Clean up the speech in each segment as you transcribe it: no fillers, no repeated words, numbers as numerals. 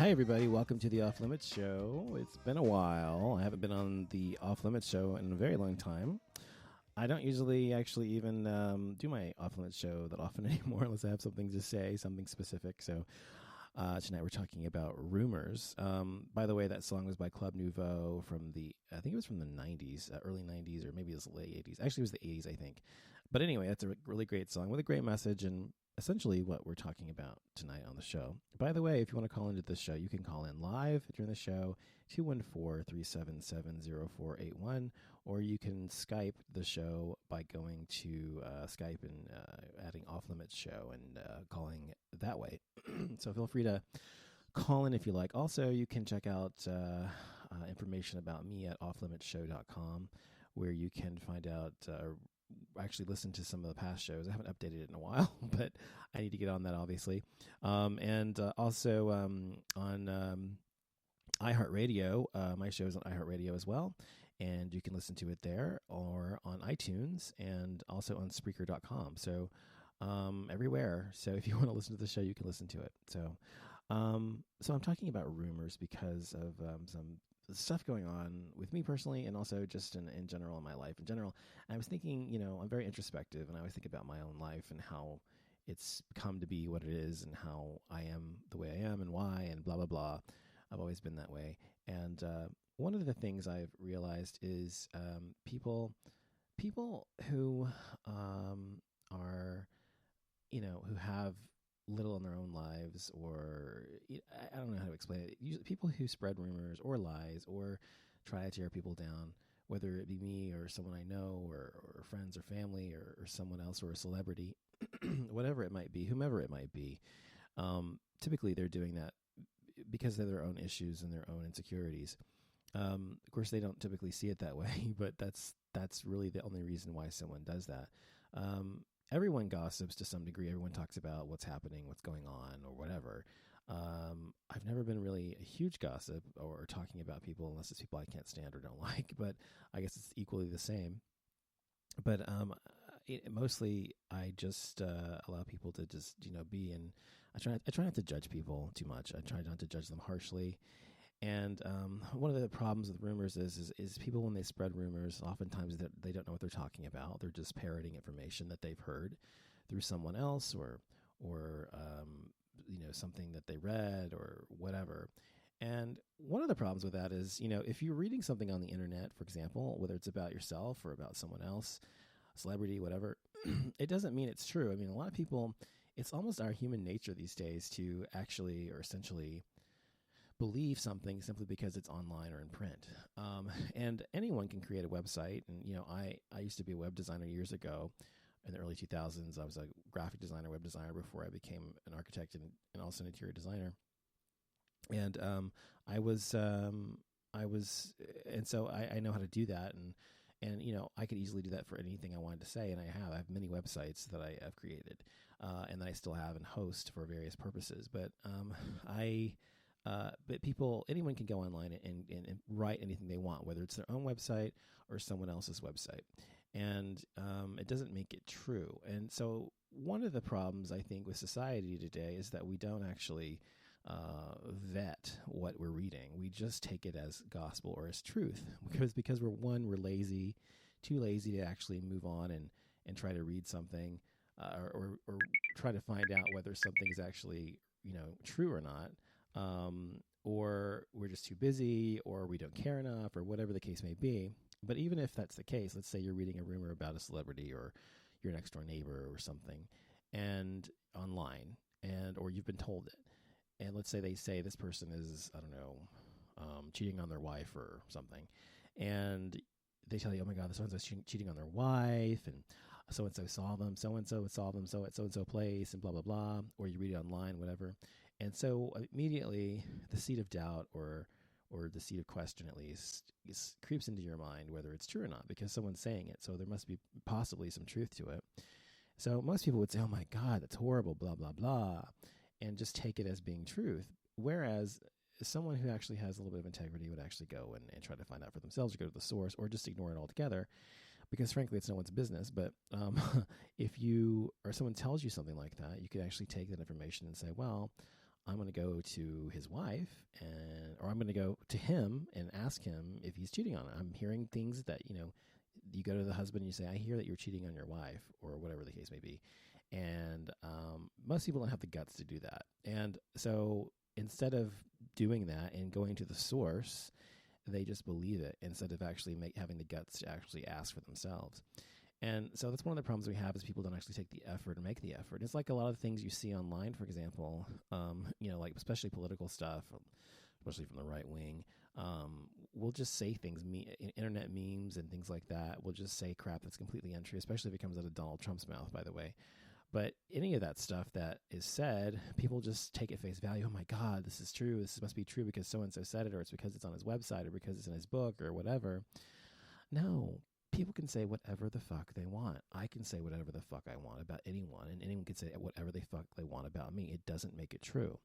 Hi, everybody. Welcome to the Off Limits Show. It's been a while. I haven't been on the Off Limits Show in a very long time. I don't usually actually even do my Off Limits Show that often anymore unless I have something to say, something specific. So tonight we're talking about rumors. By the way, that song was by Club Nouveau from I think it was from the 90s, early 90s, or maybe it was the late 80s. Actually, it was the 80s, I think. But anyway, that's a really great song with a great message and essentially what we're talking about tonight on the show. By the way, if you want to call into this show, you can call in live during the show, 214-377-0481, or you can Skype the show by going to Skype and adding Off Limits Show and calling that way. So feel free to call in if you like. Also, you can check out information about me at offlimitsshow.com, where you can find out actually listen to some of the past shows. I haven't updated it in a while, but I need to get on that, obviously. And also on iHeartRadio, my show is on iHeartRadio as well, and you can listen to it there or on iTunes and also on Spreaker.com. So everywhere. So if you want to listen to the show, you can listen to it. So I'm talking about rumors because of some stuff going on with me personally and also just in general in my life in general. And I was thinking, I'm very introspective and I always think about my own life and how it's come to be what it is and how I am the way I am and why and blah, blah, blah. I've always been that way. And one of the things I've realized is people who are, who have little in their own lives, or I don't know how to explain it. Usually people who spread rumors or lies or try to tear people down, whether it be me or someone I know or friends or family or someone else or a celebrity, whatever it might be, whomever it might be. Typically they're doing that because of their own issues and their own insecurities. Of course, they don't typically see it that way, but that's really the only reason why someone does that. Everyone gossips to some degree. Everyone talks about what's happening, what's going on, or whatever. I've never been really a huge gossip or talking about people unless it's people I can't stand or don't like, but I guess it's equally the same. But mostly I just allow people to just, be, and I try not to judge people too much. I try not to judge them harshly. And one of the problems with rumors is people, when they spread rumors, oftentimes they don't know what they're talking about. They're just parroting information that they've heard through someone else or something that they read or whatever. And one of the problems with that is, if you're reading something on the internet, for example, whether it's about yourself or about someone else, celebrity, whatever, it doesn't mean it's true. I mean, a lot of people, it's almost our human nature these days to actually or essentially believe something simply because it's online or in print. And anyone can create a website. And, I used to be a web designer years ago in the early 2000s. I was a graphic designer, web designer before I became an architect and also an interior designer. And I know how to do that. And I could easily do that for anything I wanted to say. And I have many websites that I have created and that I still have and host for various purposes. But anyone can go online and write anything they want, whether it's their own website or someone else's website. And it doesn't make it true. And so one of the problems, I think, with society today is that we don't actually vet what we're reading. We just take it as gospel or as truth because we're lazy, too lazy to actually move on and try to read something or try to find out whether something is actually, true or not. Or we're just too busy, or we don't care enough, or whatever the case may be. But even if that's the case, let's say you're reading a rumor about a celebrity or your next door neighbor or something, and online, or you've been told it, and let's say they say this person is, I don't know, cheating on their wife or something, and they tell you, oh my God, so-and-so's cheating on their wife, and so-and-so saw them, so-and-so saw them, so-and-so place, and blah, blah, blah, or you read it online, whatever. And so immediately the seed of doubt or the seed of question, at least, creeps into your mind, whether it's true or not, because someone's saying it. So there must be possibly some truth to it. So most people would say, oh my God, that's horrible, blah, blah, blah, and just take it as being truth. Whereas someone who actually has a little bit of integrity would actually go and try to find out for themselves, or go to the source, or just ignore it altogether, because frankly, it's no one's business. But if you or someone tells you something like that, you could actually take that information and say, well, I'm going to go to his wife or I'm going to go to him and ask him if he's cheating on her. I'm hearing things that, you go to the husband and you say, I hear that you're cheating on your wife, or whatever the case may be. And most people don't have the guts to do that. And so instead of doing that and going to the source, they just believe it instead of actually having the guts to actually ask for themselves. And so that's one of the problems we have, is people don't actually take the effort and make the effort. It's like a lot of things you see online, for example, like especially political stuff, especially from the right wing. We'll just say things, internet memes and things like that. We'll just say crap that's completely untrue, especially if it comes out of Donald Trump's mouth, by the way. But any of that stuff that is said, people just take it face value. Oh my God, this is true. This must be true because so-and-so said it, or it's because it's on his website, or because it's in his book, or whatever. No, people can say whatever the fuck they want. I can say whatever the fuck I want about anyone, and anyone can say whatever the fuck they want about me. It doesn't make it true.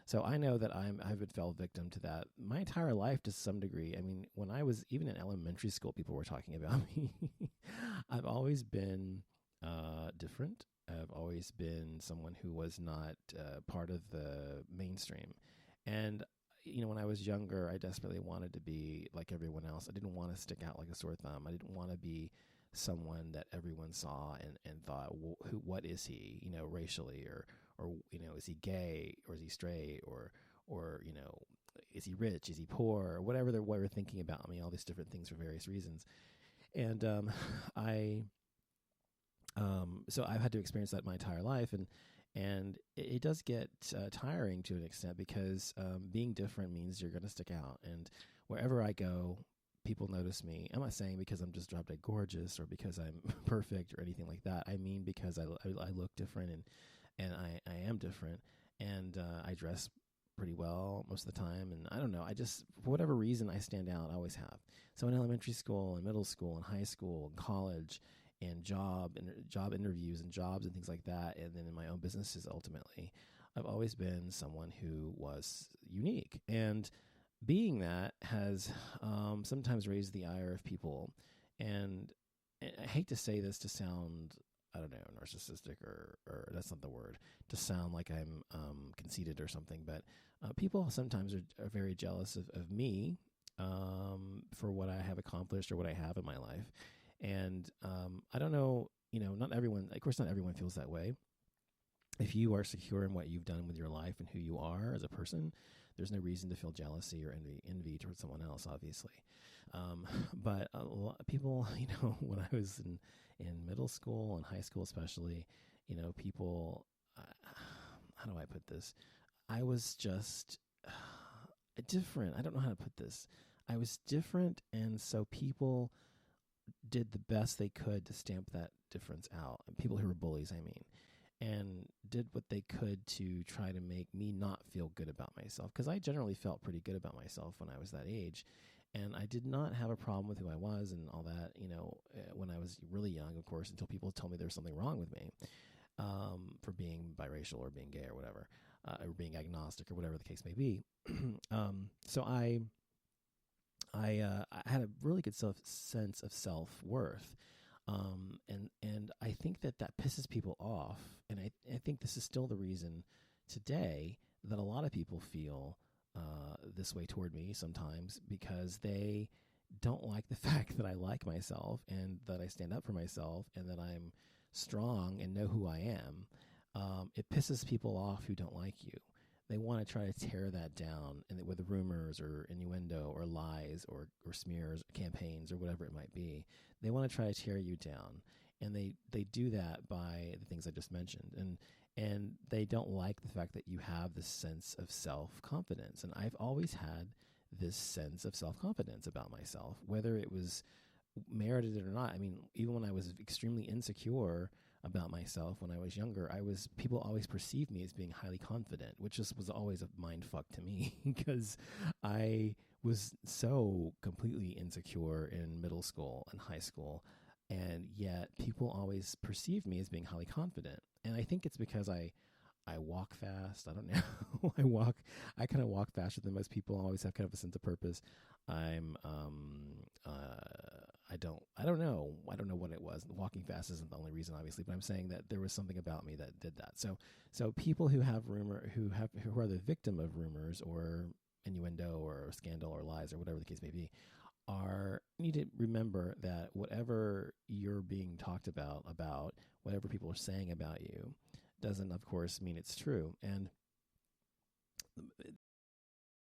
So I know that I've been fell victim to that my entire life to some degree. I mean, when I was even in elementary school, people were talking about me. I've always been different. I've always been someone who was not part of the mainstream. And, when I was younger, I desperately wanted to be like everyone else. I didn't want to stick out like a sore thumb. I didn't want to be someone that everyone saw and thought, well, what is he, racially, or is he gay, or is he straight, or is he rich, is he poor, or whatever they were thinking about me, all these different things for various reasons. And so I've had to experience that my entire life, and it does get tiring to an extent, because being different means you're going to stick out, and wherever I go, people notice me. I'm not saying because I'm just drop dead gorgeous or because I'm perfect or anything like that. I mean because I look different, and I am different, and I dress pretty well most of the time, and I don't know, I just, for whatever reason, I stand out. I always have. So in elementary school and middle school and high school and college and job interviews and jobs and things like that, and then in my own businesses, ultimately, I've always been someone who was unique. And being that has sometimes raised the ire of people. And I hate to say this to sound, I don't know, narcissistic, or that's not the word, to sound like I'm conceited or something, but people sometimes are very jealous of me for what I have accomplished or what I have in my life. And I don't know, not everyone, of course, not everyone feels that way. If you are secure in what you've done with your life and who you are as a person, there's no reason to feel jealousy or envy towards someone else, obviously. But a lot of people, when I was in middle school and high school especially, people, how do I put this? I was just different. I don't know how to put this. I was different, and so people did the best they could to stamp that difference out. People who were bullies, I mean, and did what they could to try to make me not feel good about myself, because I generally felt pretty good about myself when I was that age. And I did not have a problem with who I was and all that, when I was really young, of course, until people told me there was something wrong with me for being biracial or being gay or whatever, or being agnostic or whatever the case may be. So I had a really good sense of self-worth. And I think that pisses people off. And I think this is still the reason today that a lot of people feel this way toward me sometimes, because they don't like the fact that I like myself and that I stand up for myself and that I'm strong and know who I am. It pisses people off who don't like you. They want to try to tear that down, and with rumors or innuendo or lies or smears, or campaigns, or whatever it might be. They want to try to tear you down, and they do that by the things I just mentioned. And they don't like the fact that you have this sense of self-confidence. And I've always had this sense of self-confidence about myself, whether it was merited or not. I mean, even when I was extremely insecure about myself when I was younger, people always perceived me as being highly confident, which was always a mind fuck to me because I was so completely insecure in middle school and high school, and yet people always perceived me as being highly confident. And I think it's because I walk fast. I don't know. I kind of walk faster than most people. I always have kind of a sense of purpose. I don't know what it was. Walking fast isn't the only reason, obviously, but I'm saying that there was something about me that did that. So people who have who are the victim of rumors or innuendo or scandal or lies or whatever the case may be, need to remember that whatever you're being talked about whatever people are saying about you, doesn't of course mean it's true. And